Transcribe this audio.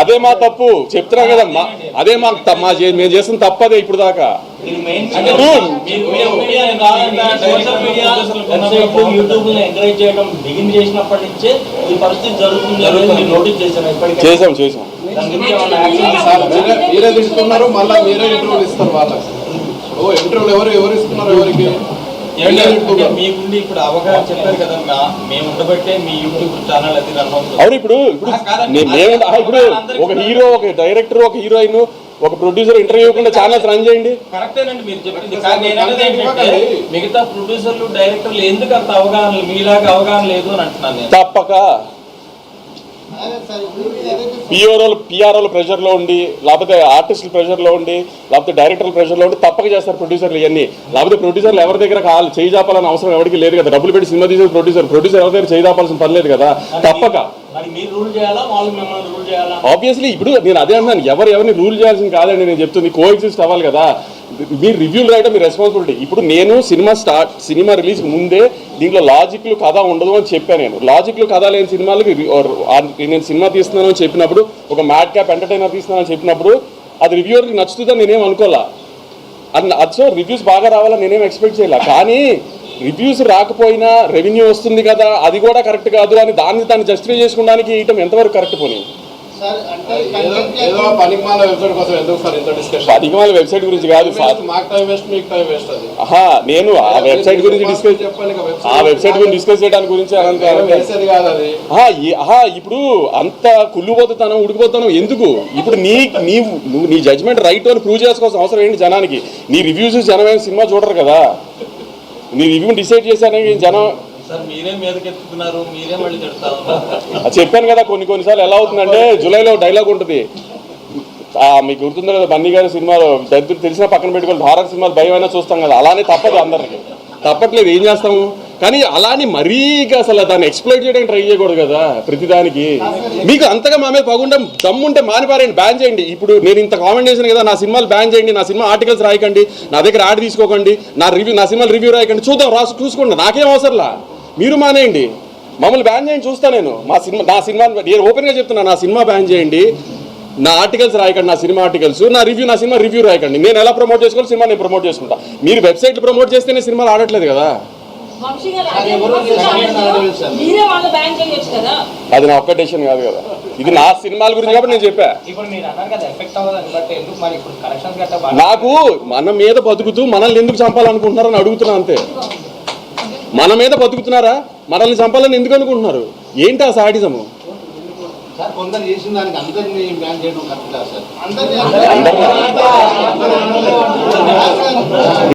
అదే మా తప్పు చెప్తున్నా కదా, అదే మేము చేసిన తప్పదే ఇప్పుడు దాకా. చేసాం మీరే తీసుకున్నారు, మళ్ళీ మీరే ఇంటర్వ్యూలు ఇస్తారు వాళ్ళకి. ఇంటర్వ్యూలు ఎవరు ఇస్తున్నారు ఎవరికి? మీకుండి ఇప్పుడు అవగాహన చెప్పారు కదా, మేము ఉండబట్టే మీ యూట్యూబ్ ఛానల్ అది రన్ అవుతుంది. అవును, ఇప్పుడు ఒక హీరో, ఒక డైరెక్టర్, ఒక హీరోయిన్, ఒక ప్రొడ్యూసర్ ఇంటర్వ్యూ ఇవ్వకుండా ఛానల్స్ రన్ చేయండి. కరెక్టేనండి మీరు చెప్పింది. కానీ మిగతా ప్రొడ్యూసర్లు, డైరెక్టర్లు ఎందుకు అంత అవగాహన మీలాగా అవగాహన లేదు అని అంటున్నాను. తప్పక పిఆర్ఓల ప్రెషర్లో ఉండి, లేకపోతే ఆర్టిస్టుల ప్రెషర్లో ఉండి, లేకపోతే డైరెక్టర్ల ప్రెషర్లో ఉండి తప్పక చేస్తారు ప్రొడ్యూసర్లు ఇవన్నీ. లేకపోతే ప్రొడ్యూసర్లు ఎవరి దగ్గర చేయి చాపాలని అవసరం ఎవరికి లేదు కదా. డబ్బులు పెట్టి సినిమా తీసే ప్రొడ్యూసర్ ఎవరి దగ్గర చేయి చాపాల్సిన పని లేదు కదా. తప్పక ఆబ్వియస్లీ ఇప్పుడు నేను అదే అన్నాను, ఎవరిని రూల్ చేయాల్సింది కాదండి. నేను చెప్తుంది కో ఎగ్జిస్ట్ అవ్వాలి కదా. మీరు రివ్యూలు రాయడం మీ రెస్పాన్సిబిలిటీ. ఇప్పుడు నేను సినిమా రిలీజ్ ముందే దీంట్లో లాజిక్లు కథ ఉండదు అని చెప్పాను. నేను లాజిక్లు కథ లేని సినిమాలకి నేను సినిమా తీస్తున్నాను అని చెప్పినప్పుడు, ఒక మ్యాడ్ క్యాప్ ఎంటర్టైనర్ తీస్తున్నాను అని చెప్పినప్పుడు అది రివ్యూవర్కి నచ్చుతుందని నేనేం అనుకోవాలా. సో రివ్యూస్ బాగా రావాలని నేనేం ఎక్స్పెక్ట్ చేయాల. కానీ రివ్యూస్ రాకపోయినా రెవెన్యూ వస్తుంది కదా, అది కూడా కరెక్ట్ కాదు అని దాన్ని జస్టిఫై చేసుకోవడానికి ఇయటం ఎంతవరకు కరెక్ట్ పోనీ? పనికిమాల వెబ్సైట్ గురించి కాదు, నేను ఆ వెబ్సైట్ గురించి డిస్కస్ చేయడానికి గురించి. ఇప్పుడు అంత కుళ్ళుపోతాను ఉడికిపోతాను ఎందుకు? ఇప్పుడు నువ్వు నీ జడ్జ్మెంట్ రైట్ అని ప్రూవ్ చేసుకోవాల్సిన అవసరం ఏంటి జనానికి? నీ రివ్యూస్ జనమైన సినిమా చూడరు కదా. నీ రివ్యూ డిసైడ్ చేశానని జనం చెప్పాను కదా. కొన్నిసార్లు ఎలా అవుతుందంటే, జూలైలో డైలాగ్ ఉంటుంది, మీకు గుర్తుందో కదా, బన్నీ గారి సినిమాలో దరిద్రులు తెలిసిన పక్కన పెట్టుకోవాలి, హారర్ సినిమాలు భయం అయినా చూస్తాం కదా. అలానే తప్పదు, అందరికి తప్పట్లేదు, ఏం చేస్తాము. కానీ అలానే మరీగా అసలు దాన్ని ఎక్స్ప్లోయిట్ చేయడానికి ట్రై చేయకూడదు కదా ప్రతిదానికి. మీకు అంతగా మా మీద పగుంటే దమ్ముంటే మానిపారేయండి, బ్యాన్ చేయండి. ఇప్పుడు నేను ఇంత కామెంట్ చేశాను కదా, నా సినిమాలు బ్యాన్ చేయండి, నా సినిమా ఆర్టికల్స్ రాయకండి, నా దగ్గర యాడ్ తీసుకోకండి, నా సినిమాలు రివ్యూ రాయకండి, చూసుకోండి, నాకేం అవసరంలా. మీరు మానేయండి, మమ్మల్ని బ్యాన్ చేయండి, చూస్తా నేను. నా సినిమా నేను ఓపెన్గా చెప్తున్నా, నా సినిమా బ్యాన్ చేయండి, నా ఆర్టికల్స్ రాయకండి, నా సినిమా ఆర్టికల్స్, నా సినిమా రివ్యూ రాయకండి. నేను ఎలా ప్రమోట్ చేసుకోవాలి సినిమా నేను ప్రమోట్ చేసుకుంటా. మీరు వెబ్సైట్ ప్రమోట్ చేస్తేనే సినిమాలు ఆడట్లేదు కదా. అది నా ఒక్క డెసిషన్ కాదు కదా, ఇది నా సినిమాల గురించి కాబట్టి నేను చెప్పా. నాకు మన మీద బతుకుతూ మనల్ని ఎందుకు చంపాలనుకుంటున్నారని అడుగుతున్నా అంతే. మన మీద బతుకుతున్నారా, మనల్ని చంపాలని ఎందుకు అనుకుంటున్నారు? ఏంటి ఆ సాడిజము?